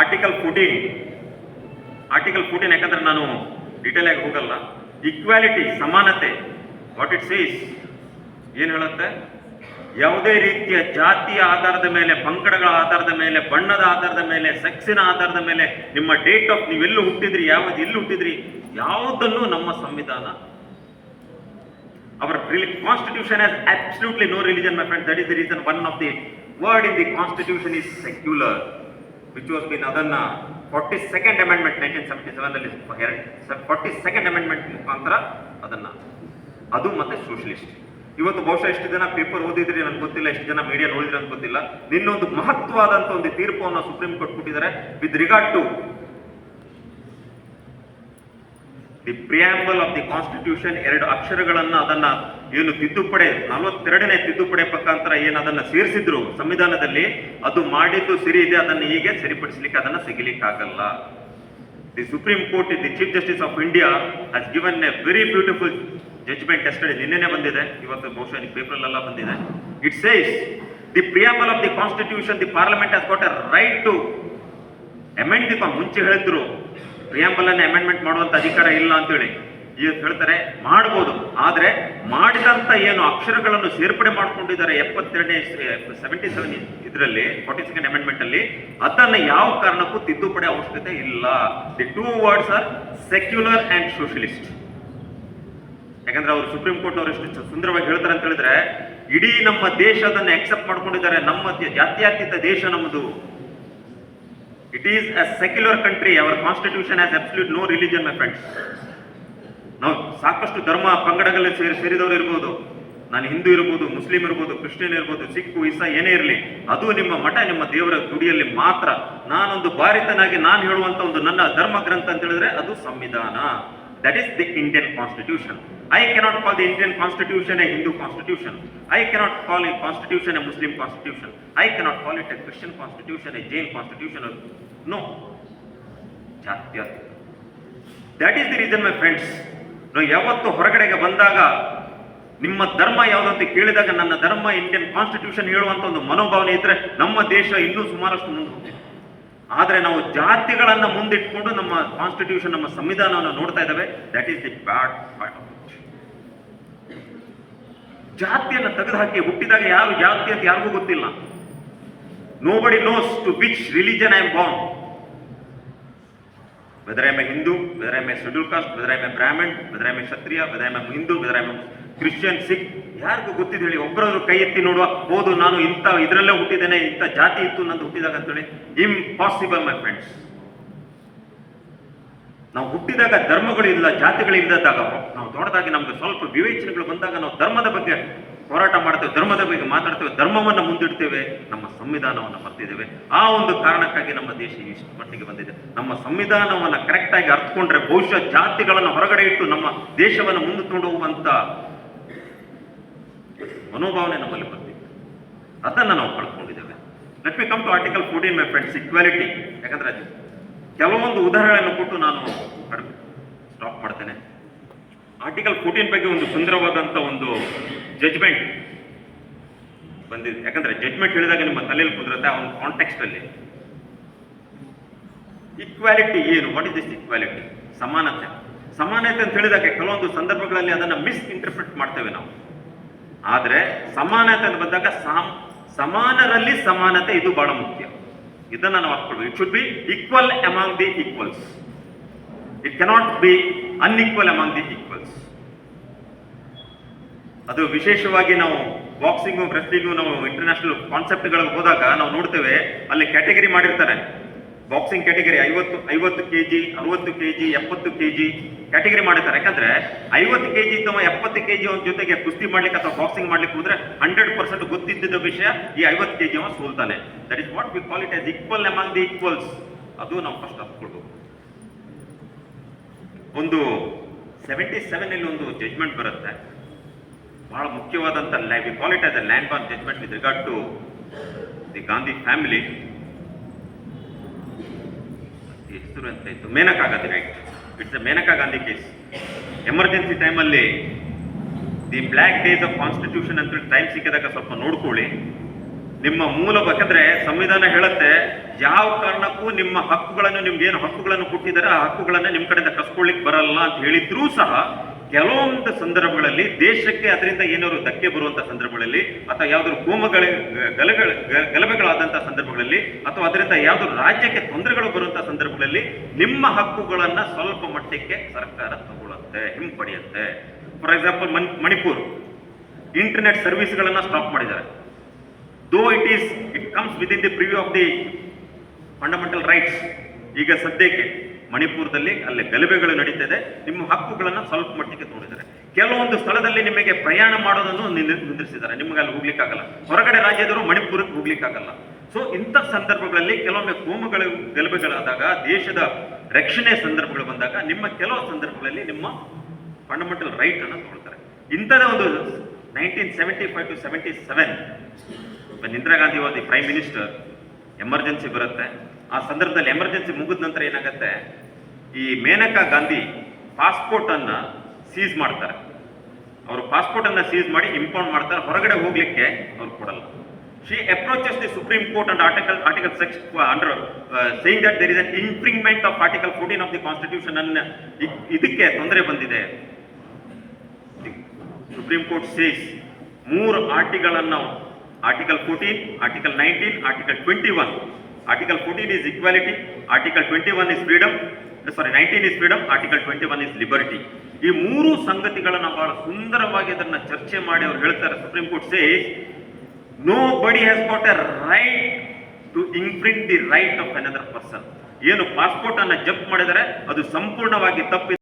Article 14 ಯಾಕಂದ್ರೆ ನಾನು detail ಆಗಿ ಹೋಗಲ್ಲ. ಈಕ್ವಾಲಿಟಿ, ಸಮಾನತೆ, ವಾಟ್ ಇಟ್ ಸೇಸ್ ಏನು ಹೇಳುತ್ತೆ? ಯಾವುದೇ ರೀತಿಯ ಜಾತಿಯ ಆಧಾರದ ಮೇಲೆ, ಪಂಗಡಗಳ ಆಧಾರದ ಮೇಲೆ, ಬಣ್ಣದ ಆಧಾರದ ಮೇಲೆ, ಸೆಕ್ಸಿನ ಆಧಾರದ ಮೇಲೆ, ನಿಮ್ಮ ಡೇಟ್ ಆಫ್, ನೀವೆಲ್ಲೂ ಹುಟ್ಟಿದ್ರಿ, ಎಲ್ಲಿ ಹುಟ್ಟಿದ್ರಿ, ಯಾವುದನ್ನು ನಮ್ಮ ಸಂವಿಧಾನ, our constitution has absolutely no religion, my friend. That is the reason one of the word in the constitution is secular, which was been adana 42nd amendment 1977 ಅಲ್ಲಿ 42nd amendment ಮುಖಾಂತರ ಅದನ್ನ, ಅದು ಮತ್ತೆ socialist. ಇವತ್ತು ಬಹುಶಃ ಎಷ್ಟು ಜನ ಪೇಪರ್ ಓದಿದ್ರಿ ನನಗೆ ಗೊತ್ತಿಲ್ಲ, ಎಷ್ಟು ಜನ ಮೀಡಿಯಾ ನೋಡಿದ್ರಿ ಅಂತ ಗೊತ್ತಿಲ್ಲ. ನಿನ್ನೊಂದು ಮಹತ್ವವಾದಂತ ಒಂದು ತೀರ್ಪನ್ನು ಸುಪ್ರೀಂ ಕೋರ್ಟ್ ಕೊಟ್ಟಿದ್ದಾರೆ with regard to the preamble of the constitution. 2 ಅಕ್ಷರಗಳನ್ನ ಅದನ್ನ ಏನು ತಿದ್ದುಪಡಿ 42ನೇ ತಿದ್ದುಪಡಿ ಮುಖಾಂತರ ಏನು ಅದನ್ನ ಸೇರಿಸಿದ್ರು ಸಂವಿಧಾನದಲ್ಲಿ, ಅದು ಮಾಡಿದ್ದು ಸರಿ ಇದೆ, ಅದನ್ನು ಹೀಗೆ ಸರಿಪಡಿಸಲಿಕ್ಕೆ ಅದನ್ನ ಸಿಗಲಿಕ್ಕಾಗಲ್ಲ. The supreme court, the chief justice of India has given a very beautiful judgment. Yesterday, ನಿನ್ನೆನೇ ಬಂದಿದೆ, ಇವತ್ತು ಬಹುಶಃ ಪೇಪರ್ ಎಲ್ಲ ಬಂದಿದೆ. It says the preamble of the constitution, the parliament has got a right to amend the. ಮುಂಚೆ ಹೇಳಿದ್ರು preamble ಅನ್ನು amendment ಮಾಡುವಂತ ಅಧಿಕಾರ ಇಲ್ಲ ಅಂತೇಳಿ, ಈಗ ಹೇಳ್ತಾರೆ ಮಾಡಬಹುದು. ಆದ್ರೆ ಮಾಡಿದಂತ ಏನು ಅಕ್ಷರಗಳನ್ನು ಸೇರ್ಪಡೆ ಮಾಡ್ಕೊಂಡಿದ್ದಾರೆ 77 ಇದರಲ್ಲಿ 42nd ಅಮೆಂಡ್ಮೆಂಟ್ ಅಲ್ಲಿ, ಅದನ್ನ ಯಾವ ಕಾರಣಕ್ಕೂ ತಿದ್ದುಪಡಿ ಅವಶ್ಯಕತೆ ಇಲ್ಲ. The 2 words are secular and socialist. ಯಾಕಂದ್ರೆ ಅವರು ಸುಪ್ರೀಂ ಕೋರ್ಟ್ ಅವರು ಎಷ್ಟು ಸುಂದರವಾಗಿ ಹೇಳ್ತಾರೆ ಅಂತ ಹೇಳಿದ್ರೆ, ಇಡೀ ನಮ್ಮ ದೇಶದನ್ನ ಅಕ್ಸೆಪ್ಟ್ ಮಾಡ್ಕೊಂಡಿದ್ದಾರೆ. ನಮ್ಮ ಜಾತ್ಯತೀತ ದೇಶ ನಮ್ಮದು. It is a secular country. Our constitution has absolute no religion, my friends. ನಾವು ಸಾಕಷ್ಟು ಧರ್ಮ ಪಂಗಡಗಳಲ್ಲಿ ಸೇರಿದವರು ಇರ್ಬೋದು. ನಾನು ಹಿಂದೂ ಇರ್ಬೋದು, ಮುಸ್ಲಿಂ ಇರ್ಬೋದು, ಕ್ರಿಶ್ಚಿಯನ್ ಇರ್ಬೋದು, ಸಿಖ್, ಇಸಾ ಏನೇ ಇರಲಿ, ಅದು ನಿಮ್ಮ ಮಠ, ನಿಮ್ಮ ದೇವರ ಗುಡಿಯಲ್ಲಿ ಮಾತ್ರ. ನಾನೊಂದು ಭಾರತನಾಗಿ ನಾನು ಹೇಳುವಂತ ಒಂದು ನನ್ನ ಧರ್ಮ ಗ್ರಂಥ ಅಂತ ಹೇಳಿದ್ರೆ ಅದು ಸಂವಿಧಾನ. That is the Indian constitution. I cannot call the Indian constitution a Hindu constitution. I cannot call a constitution a Muslim constitution. I cannot call it a Christian constitution, a Jain constitution. No. That is the reason, my friends. ನಾವು ಯಾವತ್ತು ಹೊರಗಡೆಗೆ ಬಂದಾಗ ನಿಮ್ಮ ಧರ್ಮ ಯಾವುದಂತ ಕೇಳಿದಾಗ ನನ್ನ ಧರ್ಮ Indian constitution ಹೇಳುವಂತ ಒಂದು ಮನೋಭಾವನೆ ಇದ್ರೆ ನಮ್ಮ ದೇಶ ಇನ್ನೂ ಸುಮಾರಷ್ಟು ಮುಂದೆ ಹೋಗ್ತಿದೆ. ಆದ್ರೆ ನಾವು ಜಾತಿಗಳನ್ನ ಮುಂದಿಟ್ಕೊಂಡು ನಮ್ಮ ಕಾನ್ಸ್ಟಿಟ್ಯೂಷನ್, ನಮ್ಮ ಸಂವಿಧಾನವನ್ನು ನೋಡ್ತಾ ಇದ್ದೇವೆ. That is the bad part of it. ಜಾತಿಯನ್ನು ತೆಗೆದುಹಾಕಿ ಹುಟ್ಟಿದಾಗ ಯಾರು ಜಾತಿ ಅಂತ ಯಾರಿಗೂ ಗೊತ್ತಿಲ್ಲ. Nobody knows to which religion I am born. Whether I am a Hindu, whether I am a schedule caste, whether I am a Brahmin, whether I am a Kshatriya, whether I am a Hindu, whether I am a Christian, Sikh, ಯಾರಿಗೂ ಗೊತ್ತಿದೆ ಹೇಳಿ? ಒಬ್ಬರಾದ್ರು ಕೈ ಎತ್ತಿ ನೋಡುವ, ಹೌದು ನಾನು ಇಂಥ ಇದರಲ್ಲೇ ಹುಟ್ಟಿದ್ದೇನೆ, ಇಂಥ ಜಾತಿ ಇತ್ತು ನಂದು ಹುಟ್ಟಿದಾಗ ಅಂತೇಳಿ. Impossible, my friends. ನಾವು ಹುಟ್ಟಿದಾಗ ಧರ್ಮಗಳು ಇಲ್ಲ, ಜಾತಿಗಳು ಇಲ್ಲದಾಗ, ನಾವು ದೊಡ್ಡದಾಗಿ ನಮ್ಗೆ ಸ್ವಲ್ಪ ವಿವೇಚನೆಗಳು ಬಂದಾಗ ನಾವು ಧರ್ಮದ ಬಗ್ಗೆ ಹೋರಾಟ ಮಾಡ್ತೇವೆ, ಧರ್ಮದ ಬಗ್ಗೆ ಮಾತಾಡ್ತೇವೆ, ಧರ್ಮವನ್ನು ಮುಂದಿಡ್ತೇವೆ, ನಮ್ಮ ಸಂವಿಧಾನವನ್ನು ಮರ್ತಿದ್ದೇವೆ. ಆ ಒಂದು ಕಾರಣಕ್ಕಾಗಿ ನಮ್ಮ ದೇಶ ಇಷ್ಟು ಮಟ್ಟಿಗೆ ಬಂದಿದೆ. ನಮ್ಮ ಸಂವಿಧಾನವನ್ನು ಕರೆಕ್ಟ್ ಆಗಿ ಅರ್ಥಕೊಂಡ್ರೆ ಬಹುಶಃ ಜಾತಿಗಳನ್ನು ಹೊರಗಡೆ ಇಟ್ಟು ನಮ್ಮ ದೇಶವನ್ನು ಮುಂದೆ ಹೋಗುವಂತ ಮನೋಭಾವನೆ ನಮ್ಮಲ್ಲಿ ಬರ್ತಿದೆ. ಅದನ್ನು ನಾವು ಕಳ್ಕೊಂಡಿದ್ದೇವೆ. Let me come to article 14, my friends, equality. ಯಾಕಂದ್ರೆ ಕೆಲವೊಂದು ಉದಾಹರಣೆಯನ್ನು ಕೊಟ್ಟು ನಾನು ಸ್ಟಾಪ್ ಮಾಡ್ತೇನೆ. ಆರ್ಟಿಕಲ್ 14 ಬಗ್ಗೆ ಒಂದು ಸುಂದರವಾದಂತ ಒಂದು ಜಡ್ಜ್ಮೆಂಟ್ ಬಂದಿದೆ. ಯಾಕಂದ್ರೆ ಜಡ್ಜ್ಮೆಂಟ್ ಹೇಳಿದಾಗ ನಿಮ್ಮ ತಲೆಯಲ್ಲಿ ಕುದುರುತ್ತೆ ಆ ಒಂದು ಕಾಂಟೆಕ್ಸ್ಟ್ ಅಲ್ಲಿ. ಇಕ್ವಾಲಿಟಿ ಏನು? What is this equality? ಸಮಾನತೆ. ಸಮಾನತೆ ಅಂತ ಹೇಳಿದಾಗ ಕೆಲವೊಂದು ಸಂದರ್ಭಗಳಲ್ಲಿ ಅದನ್ನ ಮಿಸ್ ಇಂಟರ್ಪ್ರಿಟ್ ಮಾಡ್ತೇವೆ ನಾವು. ಆದ್ರೆ ಸಮಾನತೆ ಅಂತ ಬಂದಾಗ ಸಮಾನರಲ್ಲಿ ಸಮಾನತೆ, ಇದು ಬಹಳ ಮುಖ್ಯ. ಇದನ್ನ ನಾವು ಹಾಕೊಳ್ಬೇಕು. It should be equal among the equals. It cannot be unequal among the equals. ಅದು ವಿಶೇಷವಾಗಿ ನಾವು ಬಾಕ್ಸಿಂಗು, ರೆಸ್ಲಿಂಗು, ನಾವು ಇಂಟರ್ನ್ಯಾಷನಲ್ ಕಾನ್ಸೆಪ್ಟ್ಗಳಿಗೆ ಹೋದಾಗ ನಾವು ನೋಡ್ತೇವೆ, ಅಲ್ಲಿ ಕ್ಯಾಟಗರಿ ಮಾಡಿರ್ತಾರೆ. Boxing category 50 kg, 60 kg, 70 kg category ಮಾಡಿರ್ತಾರೆ. ಯಾಕಂದ್ರೆ 50 kg ಇದ್ದವ 70 kg ಅವನ ಜೊತೆಗೆ ಕುಸ್ತಿ ಮಾಡ್ಲಿಕ್ಕೆ ಅಥವಾ ಬಾಕ್ಸಿಂಗ್ ಮಾಡ್ಲಿಕ್ಕೆ ಹೋದ್ರೆ 100% ಗೊತ್ತಿದ್ದ ವಿಷಯ ಈ 50 kg ಅವ ಸೋಲ್ತಾನೆ. That is what we call it as equal among the equals. ಅದು ನಾವು ಫಸ್ಟ್ ಅಪ್ಕೊಳ್ಬೇಕು. ಒಂದು 77 ಅಲ್ಲಿ ಒಂದು ಜಡ್ಜ್ಮೆಂಟ್ ಬರುತ್ತೆ, ಬಹಳ ಮುಖ್ಯವಾದಂತ. We call it as a landmark judgment with regard to the Gandhi family. ಹೆಸರು ಅಂತ ಇತ್ತು, Maneka Gandhi, right? It's a Maneka Gandhi case. Emergency ಟೈಮಲ್ಲಿ the black days of constitution ಅಂತ ಟೈಮ್ ಸಿಕ್ಕಿದಾಗ ಸ್ವಲ್ಪ ನೋಡ್ಕೊಳ್ಳಿ. ನಿಮ್ಮ ಮೂಲ ಯಾಕಂದ್ರೆ ಸಂವಿಧಾನ ಹೇಳುತ್ತೆ ಯಾವ ಕಾರಣಕ್ಕೂ ನಿಮ್ಮ ಹಕ್ಕುಗಳನ್ನು ನಿಮ್ಗೆ ಏನು ಹಕ್ಕುಗಳನ್ನು ಕೊಟ್ಟಿದ್ದಾರೆ ಆ ಹಕ್ಕುಗಳನ್ನ ನಿಮ್ ಕಡೆಯಿಂದ ಕಸ್ಕೊಳ್ಳಿಕ್ ಬರಲ್ಲ ಅಂತ ಹೇಳಿದ್ರೂ ಸಹ ಕೆಲವೊಂದು ಸಂದರ್ಭಗಳಲ್ಲಿ ದೇಶಕ್ಕೆ ಅದರಿಂದ ಏನಾದ್ರು ಧಕ್ಕೆ ಬರುವಂತ ಸಂದರ್ಭಗಳಲ್ಲಿ ಅಥವಾ ಯಾವ್ದಾದ್ರು ಗಲಭೆಗಳಾದಂತಹ ಸಂದರ್ಭಗಳಲ್ಲಿ ಅಥವಾ ಅದರಿಂದ ಯಾವ್ದಾದ್ರು ರಾಜ್ಯಕ್ಕೆ ತೊಂದರೆಗಳು ಬರುವಂತ ಸಂದರ್ಭಗಳಲ್ಲಿ ನಿಮ್ಮ ಹಕ್ಕುಗಳನ್ನ ಸ್ವಲ್ಪ ಮಟ್ಟಕ್ಕೆ ಸರ್ಕಾರ ತಗೊಳುತ್ತೆ, ಹಿಂಪಡೆಯುತ್ತೆ. ಫಾರ್ ಎಕ್ಸಾಂಪಲ್ ಮಣಿಪುರ್ ಇಂಟರ್ನೆಟ್ ಸರ್ವಿಸ್ಗಳನ್ನ ಸ್ಟಾಪ್ ಮಾಡಿದ್ದಾರೆ. Though it comes within the preview of the fundamental rights. ಈಗ ಸದ್ಯಕ್ಕೆ ಮಣಿಪುರದಲ್ಲಿ ಅಲ್ಲಿ ಗಲಭೆಗಳು ನಡೀತಿದೆ, ನಿಮ್ಮ ಹಕ್ಕುಗಳನ್ನ ಸ್ವಲ್ಪ ಮಟ್ಟಿಗೆ ತೋರಿದ್ದಾರೆ. ಕೆಲವೊಂದು ಸ್ಥಳದಲ್ಲಿ ನಿಮಗೆ ಪ್ರಯಾಣ ಮಾಡೋದನ್ನು ನಿಂದಿಸಿದ್ದಾರೆ, ನಿಮಗೆ ಅಲ್ಲಿ ಹೋಗ್ಲಿಕ್ಕಾಗಲ್ಲ. ಹೊರಗಡೆ ರಾಜ್ಯದವರು ಮಣಿಪುರಕ್ಕೆ ಹೋಗ್ಲಿಕ್ಕಾಗಲ್ಲ. ಸೊ ಇಂಥ ಸಂದರ್ಭಗಳಲ್ಲಿ ಕೆಲವೊಮ್ಮೆ ಗಲಭೆಗಳಾದಾಗ, ದೇಶದ ರಕ್ಷಣೆ ಸಂದರ್ಭಗಳು ಬಂದಾಗ ನಿಮ್ಮ ಕೆಲವು ಸಂದರ್ಭಗಳಲ್ಲಿ ನಿಮ್ಮ ಫಂಡಮೆಂಟಲ್ ರೈಟ್ ಅನ್ನು ತಗೊಳ್ತಾರೆ. ಇಂಥದೇ ಒಂದು 1975 to 77 Indira Gandhi was the prime minister, emergency ಬರುತ್ತೆ. ಆ ಸಂದರ್ಭದಲ್ಲಿ ಎಮರ್ಜೆನ್ಸಿ ಮುಗಿದ ನಂತರ ಏನಾಗುತ್ತೆ, ಈ ಮೇನಕಾ ಗಾಂಧಿ ಪಾಸ್ಪೋರ್ಟ್ ಅನ್ನ ಸೀಸ್ ಮಾಡ್ತಾರೆ. ಅವರು ಪಾಸ್ಪೋರ್ಟ್ ಅನ್ನ ಸೀಸ್ ಮಾಡಿ ಇಂಪೌಂಡ್ ಮಾಡ್ತಾರೆ, ಹೊರಗಡೆ ಹೋಗ್ಲಿಕ್ಕೆ ಅವ್ರು ಕೊಡಲ್ಲ. She approaches the supreme court and article 6 under saying that there is an infringement of article 14 of the constitution ಅನ್ನ ಇದಕ್ಕೆ ತೊಂದರೆ ಬಂದಿದೆ. ಸುಪ್ರೀಂ ಕೋರ್ಟ್ ಸೇಸ್ 3 ಆರ್ಟಿಕಲ್ಗಳನ್ನು, article 14, article 19, article 21. Article 14 is equality, article 21 is freedom, 19 is freedom, article 21 is liberty. ಈ 3 ಸಂಗತಿಗಳನ್ನ ಬಹಳ ಸುಂದರವಾಗಿ ಅದನ್ನ ಚರ್ಚೆ ಮಾಡಿ ಅವರು ಹೇಳ್ತಾರೆ. Supreme court says nobody has got a right to infringe the right of another person. ಏನು ಪಾಸ್ಪೋರ್ಟ್ ಅನ್ನ ಜಪ್ತ್ ಮಾಡಿದರೆ ಅದು ಸಂಪೂರ್ಣವಾಗಿ ತಪ್ಪಿದೆ.